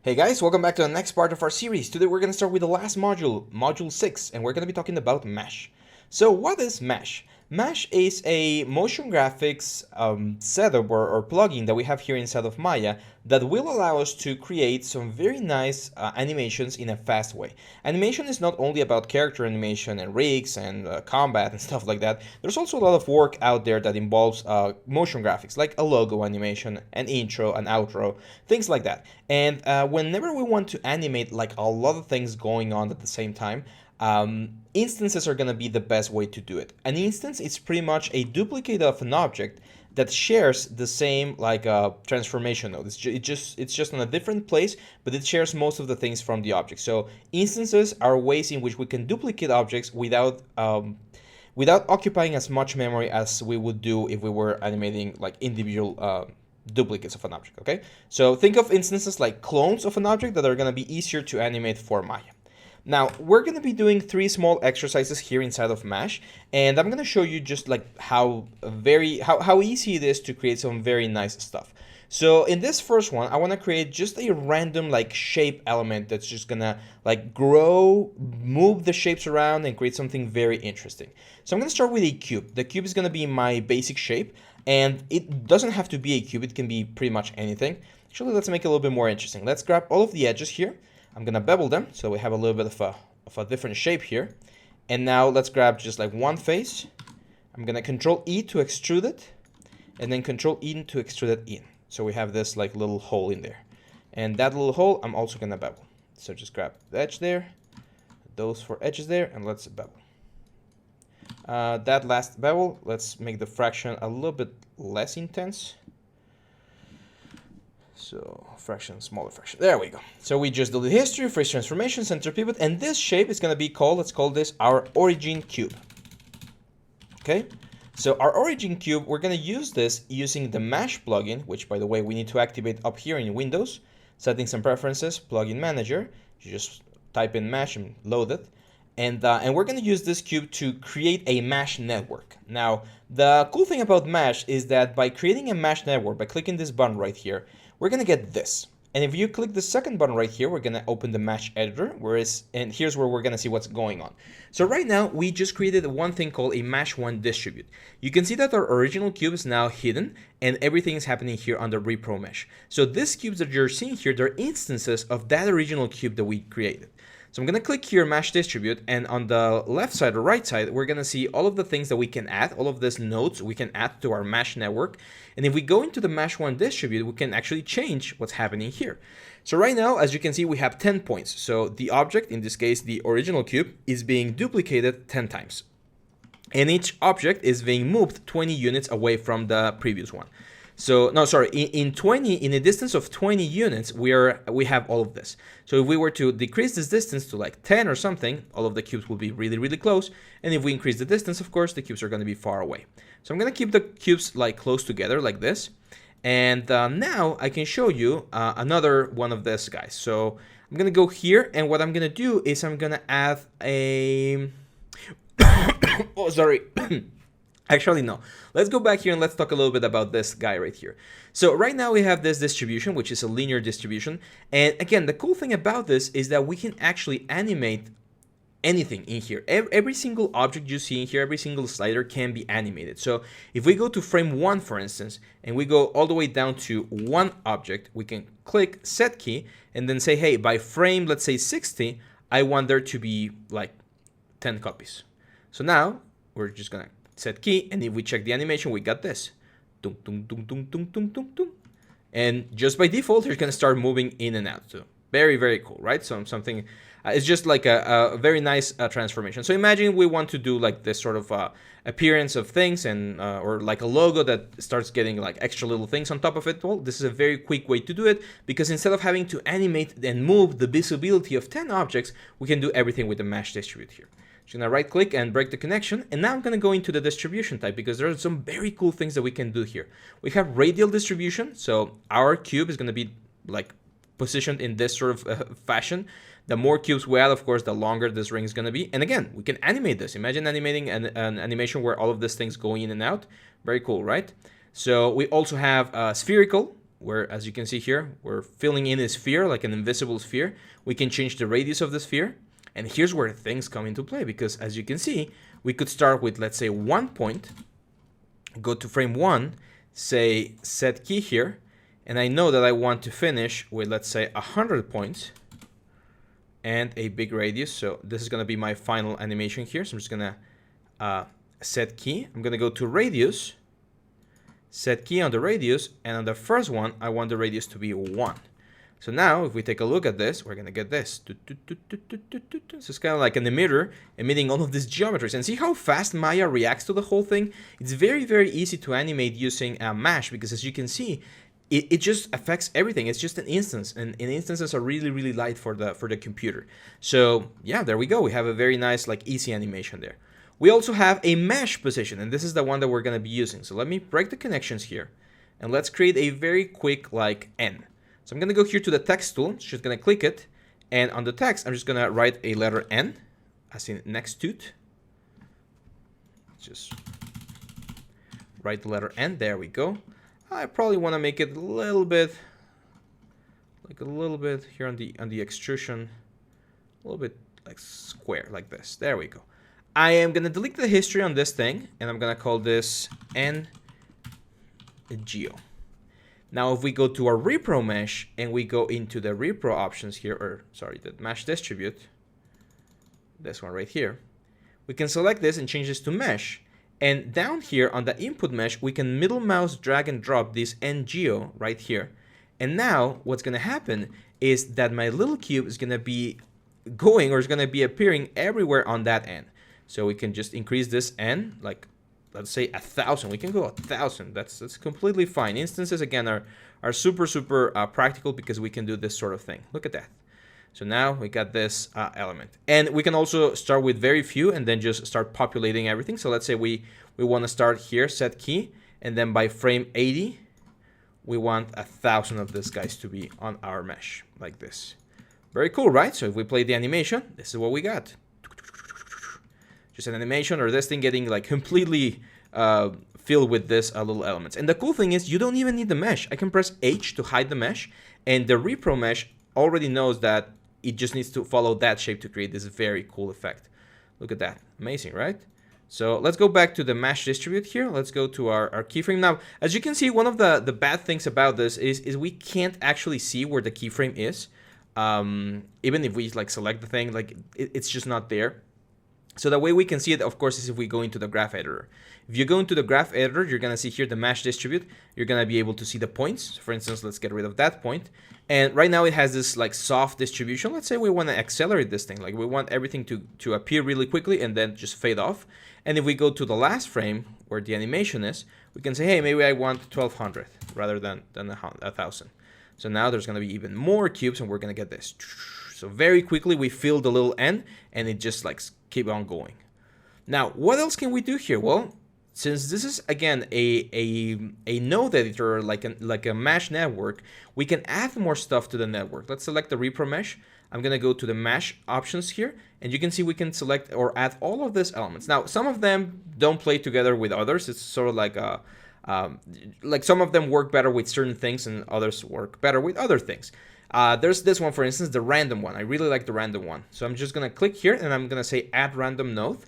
Hey guys, welcome back to the next part of our series. Today we're going to start with the last module, Module 6, and we're going to be talking about Mesh. So what is Mesh? Mesh is a motion graphics setup or plugin that we have here inside of Maya that will allow us to create some very nice animations in a fast way. Animation is not only about character animation and rigs and combat and stuff like that. There's also a lot of work out there that involves motion graphics, like a logo animation, an intro, an outro, things like that. And whenever we want to animate like a lot of things going on at the same time, instances are going to be the best way to do it. An instance is pretty much a duplicate of an object that shares the same transformation node. It's just on a different place, but it shares most of the things from the object. So instances are ways in which we can duplicate objects without occupying as much memory as we would do if we were animating like individual duplicates of an object. Okay, so think of instances like clones of an object that are going to be easier to animate for Maya. Now, we're going to be doing 3 small exercises here inside of Mesh, and I'm going to show you just like how easy it is to create some very nice stuff. So in this first one, I want to create just a random like shape element that's just going to like grow, move the shapes around and create something very interesting. So I'm going to start with a cube. The cube is going to be my basic shape, and it doesn't have to be a cube. It can be pretty much anything. Actually, let's make it a little bit more interesting. Let's grab all of the edges here. I'm gonna bevel them so we have a little bit of a different shape here. And now let's grab just like one face. I'm gonna Control E to extrude it, and then Control E to extrude it in. So we have this like little hole in there. And that little hole I'm also gonna bevel. So just grab the edge there, those 4 edges there, and let's bevel. That last bevel, let's make the fraction a little bit less intense. So fraction, smaller fraction. There we go. So we just do the history, phrase transformation, center pivot, and this shape is going to be called, let's call this our origin cube. Okay, so our origin cube, we're going to use this using the Mesh plugin, which by the way, we need to activate up here in Windows, settings and preferences, plugin manager. You just type in Mesh and load it. And we're going to use this cube to create a Mesh network. Now, the cool thing about Mesh is that by creating a Mesh network, by clicking this button right here, we're going to get this. And if you click the second button right here, we're going to open the Mesh editor, and here's where we're going to see what's going on. So right now, we just created one thing called a Mesh 1 distribute. You can see that our original cube is now hidden, and everything is happening here under Repro Mesh. So these cubes that you're seeing here, they're instances of that original cube that we created. So I'm going to click here, Mesh Distribute, and on the left side or right side, we're going to see all of the things that we can add, all of these nodes we can add to our Mesh network. And if we go into the Mesh 1 Distribute, we can actually change what's happening here. So right now, as you can see, we have 10 points. So the object, in this case, the original cube, is being duplicated 10 times. And each object is being moved 20 units away from the previous one. So no, sorry, in a distance of 20 units, we have all of this. So if we were to decrease this distance to like 10 or something, all of the cubes will be really, really close. And if we increase the distance, of course, the cubes are going to be far away. So I'm going to keep the cubes like close together like this. And now I can show you another one of these guys. So I'm going to go here, and what I'm going to do is I'm going to add a oh, sorry. Actually, no. Let's go back here and let's talk a little bit about this guy right here. So right now we have this distribution, which is a linear distribution. And again, the cool thing about this is that we can actually animate anything in here. Every single object you see in here, every single slider can be animated. So if we go to frame 1, for instance, and we go all the way down to 1 object, we can click set key and then say, hey, by frame, let's say 60, I want there to be like 10 copies. So now we're just going to set key, and if we check the animation, we got this. Dum, dum, dum, dum, dum, dum, dum, dum. And just by default, it's going to start moving in and out. So very, very cool, right? So something, it's just like a very nice transformation. So imagine we want to do like this sort of appearance of things, and or like a logo that starts getting like extra little things on top of it. Well, this is a very quick way to do it, because instead of having to animate and move the visibility of 10 objects, we can do everything with the Mesh Distribute here. So I'm going to right click and break the connection, and now I'm going to go into the distribution type, because there are some very cool things that we can do here. We have radial distribution, so our cube is going to be like positioned in this sort of fashion. The more cubes we add, of course, the longer this ring is going to be. And again, we can animate this. Imagine animating an animation where all of these things go in and out. Very cool, right? So we also have spherical, where, as you can see here, we're filling in a sphere, like an invisible sphere. We can change the radius of the sphere. And here's where things come into play, because as you can see, we could start with, let's say, 1 point, go to frame 1, say set key here, and I know that I want to finish with, let's say, 100 points and a big radius. So this is going to be my final animation here. So I'm just going to set key. I'm going to go to radius, set key on the radius, and on the first one, I want the radius to be 1. So now, if we take a look at this, we're going to get this. So it's kind of like an emitter emitting all of these geometries. And see how fast Maya reacts to the whole thing? It's very, very easy to animate using Mesh, because as you can see, it just affects everything. It's just an instance, and instances are really, really light for the computer. So yeah, there we go. We have a very nice, like, easy animation there. We also have a mesh position, and this is the one that we're going to be using. So let me break the connections here, and let's create a very quick, like, N. So I'm going to go here to the text tool, just going to click it, and on the text, I'm just going to write a letter N, as in next to it. Just write the letter N, there we go. I probably want to make it a little bit, like a little bit here on the extrusion, a little bit like square, like this. There we go. I am going to delete the history on this thing, and I'm going to call this N Geo. Now, if we go to our repro mesh and we go into the repro options here, or sorry, the mesh distribute, this one right here, we can select this and change this to mesh. And down here on the input mesh, we can middle mouse drag and drop this NGeo right here. And now what's going to happen is that my little cube is going to be going, or is going to be appearing everywhere on that N. So we can just increase this N, like, let's say 1,000. We can go 1,000. That's completely fine. Instances, again, are super, super practical, because we can do this sort of thing. Look at that. So now we got this element. And we can also start with very few and then just start populating everything. So let's say we want to start here, set key, and then by frame 80, we want 1,000 of these guys to be on our mesh, like this. Very cool, right? So if we play the animation, this is what we got. Just an animation, or this thing getting like completely filled with this little elements. And the cool thing is you don't even need the mesh. I can press H to hide the mesh, and the repro mesh already knows that it just needs to follow that shape to create this very cool effect. Look at that. Amazing, right? So let's go back to the mesh distribute here. Let's go to our keyframe. Now, as you can see, one of the bad things about this is we can't actually see where the keyframe is. Even if we like select the thing, like it's just not there. So the way we can see it, of course, is if we go into the graph editor. If you go into the graph editor, you're going to see here the mesh distribute. You're going to be able to see the points. For instance, let's get rid of that point. And right now it has this like soft distribution. Let's say we want to accelerate this thing. Like we want everything to appear really quickly and then just fade off. And if we go to the last frame where the animation is, we can say, hey, maybe I want 1,200 rather than 1,000. So now there's going to be even more cubes, and we're going to get this. So very quickly we fill the little N, and it just like keep on going. Now, what else can we do here? Well, since this is again a node editor, like a mesh network, we can add more stuff to the network. Let's select the repro mesh. I'm gonna go to the mesh options here, and you can see we can select or add all of these elements. Now, some of them don't play together with others. It's sort of like like some of them work better with certain things, and others work better with other things. There's this one, for instance, the random one. I really like the random one. So I'm just going to click here, and I'm going to say add random node.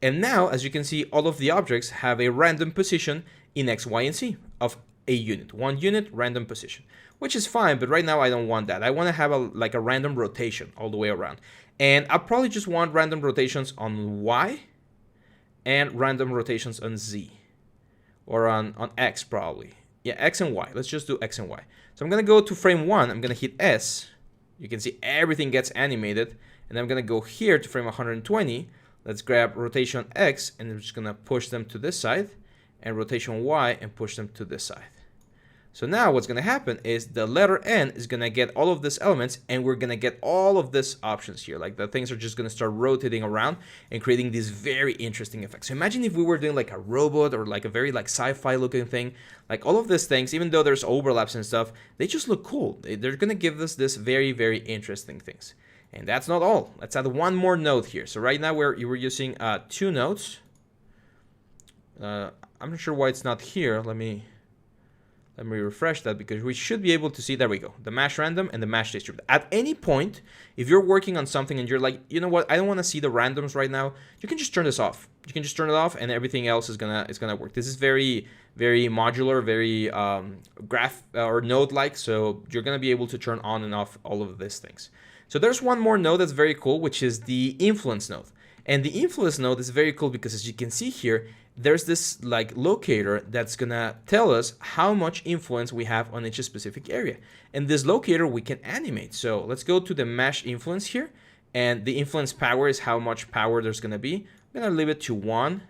And now, as you can see, all of the objects have a random position in X, Y, and Z of a unit. 1 unit, random position, which is fine. But right now, I don't want that. I want to have a random rotation all the way around. And I probably just want random rotations on Y and random rotations on Z, or on X probably. Yeah, X and Y. Let's just do X and Y. So I'm going to go to frame 1. I'm going to hit S. You can see everything gets animated. And I'm going to go here to frame 120. Let's grab rotation X, and I'm just going to push them to this side, and rotation Y and push them to this side. So now what's going to happen is the letter N is going to get all of these elements, and we're going to get all of these options here. Like the things are just going to start rotating around and creating these very interesting effects. So imagine if we were doing like a robot, or like a very like sci-fi looking thing. Like all of these things, even though there's overlaps and stuff, they just look cool. They're going to give us this very, very interesting things. And that's not all. Let's add one more node here. So right now we're using 2 nodes. I'm not sure why it's not here. Let me Let me refresh that because we should be able to see, there we go, the mesh random and the mesh distribute. At any point, if you're working on something and you're like, you know what, I don't want to see the randoms right now, you can just turn this off. You can just turn it off and everything else is gonna work. This is very, very modular, very graph or node-like, so you're gonna be able to turn on and off all of these things. So there's one more node that's very cool, which is the influence node. And the influence node is very cool because, as you can see here, there's this like locator that's gonna tell us how much influence we have on each specific area. And this locator we can animate. So let's go to the mesh influence here, and the influence power is how much power there's gonna be. I'm gonna leave it to 1,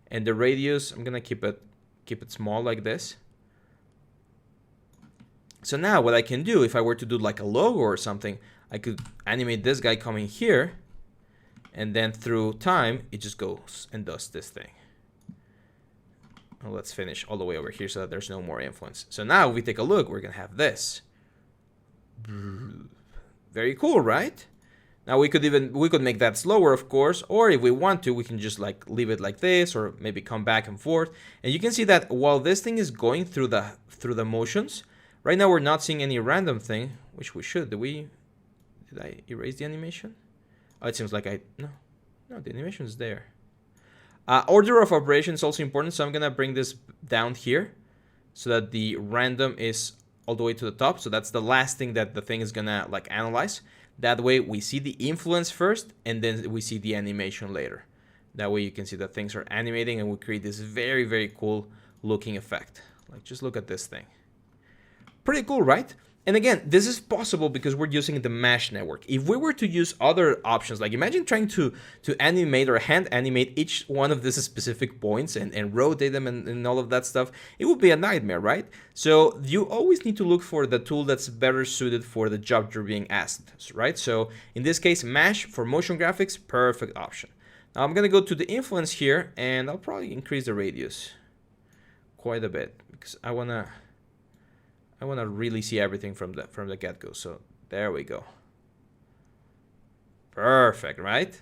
and the radius, I'm gonna keep it small like this. So now what I can do, if I were to do like a logo or something, I could animate this guy coming here, and then through time it just goes and does this thing. Well, let's finish all the way over here so that there's no more influence. So now if we take a look, we're gonna have this. Very cool, right? Now we could make that slower, of course, or if we want to, we can just like leave it like this, or maybe come back and forth. And you can see that while this thing is going through the motions, right now we're not seeing any random thing, which we should. Did I erase the animation? Oh, it seems like no, the animation is there. Order of operation is also important, so I'm gonna bring this down here so that the random is all the way to the top. So that's the last thing that the thing is gonna like analyze. That way we see the influence first, and then we see the animation later. That way you can see that things are animating, and we create this very, very cool looking effect. Like, just look at this thing. Pretty cool, right? And again, this is possible because we're using the mesh network. If we were to use other options, like imagine trying to animate or hand animate each one of these specific points and rotate them and all of that stuff, it would be a nightmare, right? So you always need to look for the tool that's better suited for the job you're being asked, right? So in this case, mesh for motion graphics, perfect option. Now I'm gonna go to the influence here, and I'll probably increase the radius quite a bit because I wanna really see everything from the get-go. So there we go. Perfect, right?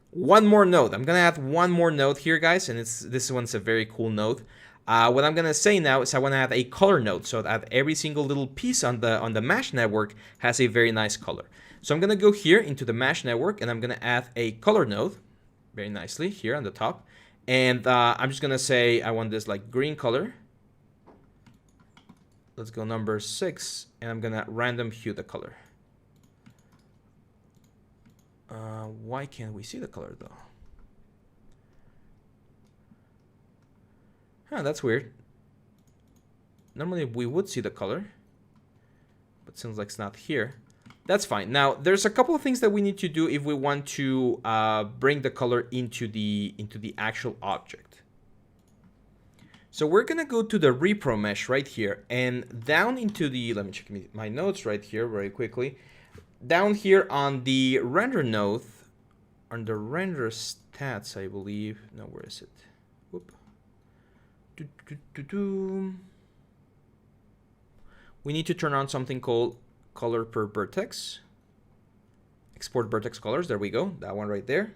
One more node. I'm gonna add one more node here, guys, and this one's a very cool node. What I'm gonna say now is I want to add a color node so that every single little piece on the mesh network has a very nice color. So I'm gonna go here into the mesh network, and I'm gonna add a color node very nicely here on the top, and I'm just gonna say I want this like green color. Let's go number 6, and I'm gonna random hue the color. Why can't we see the color though? Huh, that's weird. Normally we would see the color, but seems like it's not here. That's fine. Now there's a couple of things that we need to do if we want to bring the color into the actual object. So we're gonna go to the repro mesh right here, and down into the, let me check my notes right here very quickly. Down here on the render node, on the render stats, I believe. No, where is it? Whoop. We need to turn on something called color per vertex. Export vertex colors, there we go, that one right there.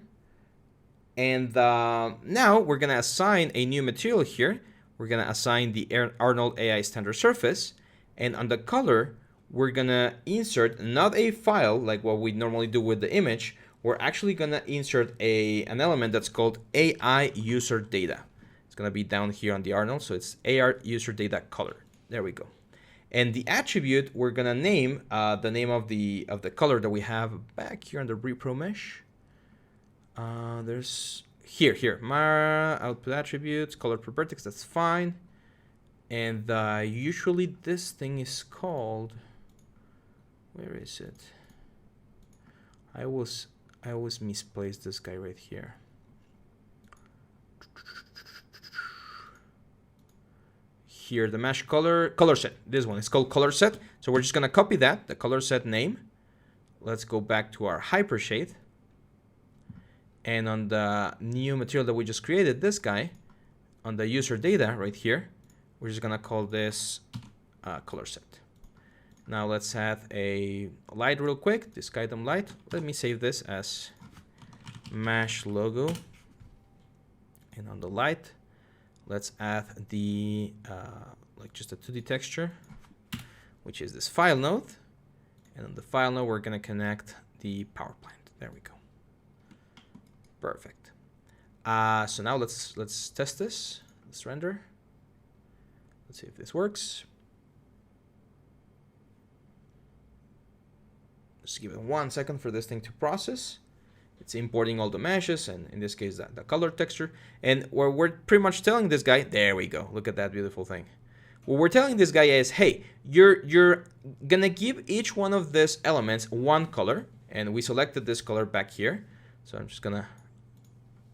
And now we're gonna assign a new material here. We're gonna assign the Arnold AI standard surface, and on the color, we're gonna insert not a file like what we normally do with the image. We're actually gonna insert an element that's called AI user data. It's gonna be down here on the Arnold, so it's AR user data color. There we go. And the attribute we're gonna name the name of the color that we have back here on the repro mesh. There's here my output attributes, color per vertex, that's fine. And usually this thing is called, where is it? I always misplaced this guy right here. Here, the mesh color set. This one is called color set. So we're just gonna copy that, the color set name. Let's go back to our hypershade. And on the new material that we just created, this guy, on the user data right here, we're just gonna call this color set. Now let's add a light real quick, this item light. Let me save this as mesh logo. And on the light, let's add the like just a 2D texture, which is this file node. And on the file node, we're going to connect the power plant. There we go. Perfect. So now let's test this. Let's render. Let's see if this works. Just give it 1 second for this thing to process. It's importing all the meshes, and in this case, the color texture. And what we're pretty much telling this guy, there we go. Look at that beautiful thing. What we're telling this guy is, hey, you're gonna give each one of these elements one color, and we selected this color back here. So I'm just gonna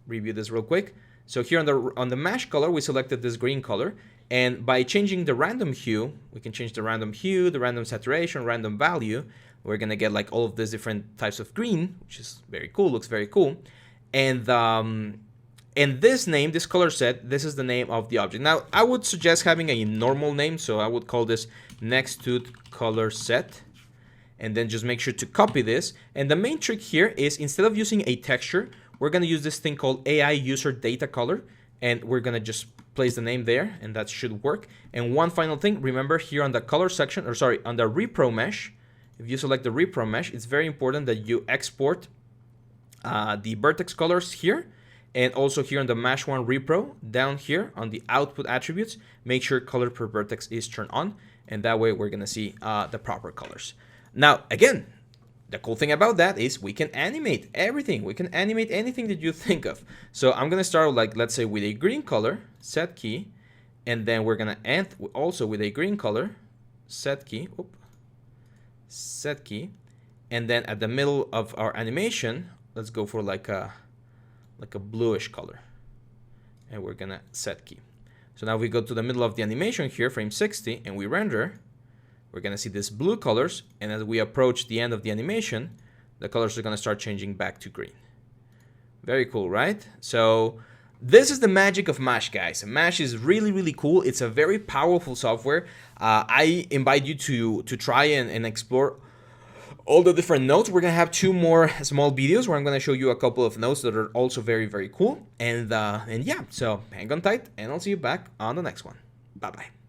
review this real quick. So here on the mesh color, we selected this green color, and by changing the random hue, we can change the random hue, the random saturation, random value. We're gonna get like all of these different types of green, which is very cool, looks very cool. And this name, this color set, this is the name of the object. Now, I would suggest having a normal name, so I would call this Nexttoot color set. And then just make sure to copy this. And the main trick here is instead of using a texture, we're gonna use this thing called AI user data color. And we're gonna just place the name there, and that should work. And one final thing, remember here on the color section, or sorry, on the repro mesh, if you select the repro mesh, it's very important that you export the vertex colors here, and also here on the mesh one repro, down here on the output attributes, make sure color per vertex is turned on, and that way we're gonna see the proper colors. Now, again, the cool thing about that is we can animate everything. We can animate anything that you think of. So I'm gonna start like, let's say with a green color, set key, and then we're gonna end also with a green color, set key, set key, and then at the middle of our animation, let's go for like a bluish color, and we're gonna set key. So now we go to the middle of the animation here, frame 60, and we render. We're gonna see these blue colors, and as we approach the end of the animation, the colors are gonna start changing back to green. Very cool, right? So this is the magic of Mesh, guys. Mesh is really, really cool. It's a very powerful software. I invite you to try and explore all the different nodes. We're gonna have 2 more small videos where I'm gonna show you a couple of nodes that are also very, very cool. And yeah, so hang on tight, and I'll see you back on the next one. Bye-bye.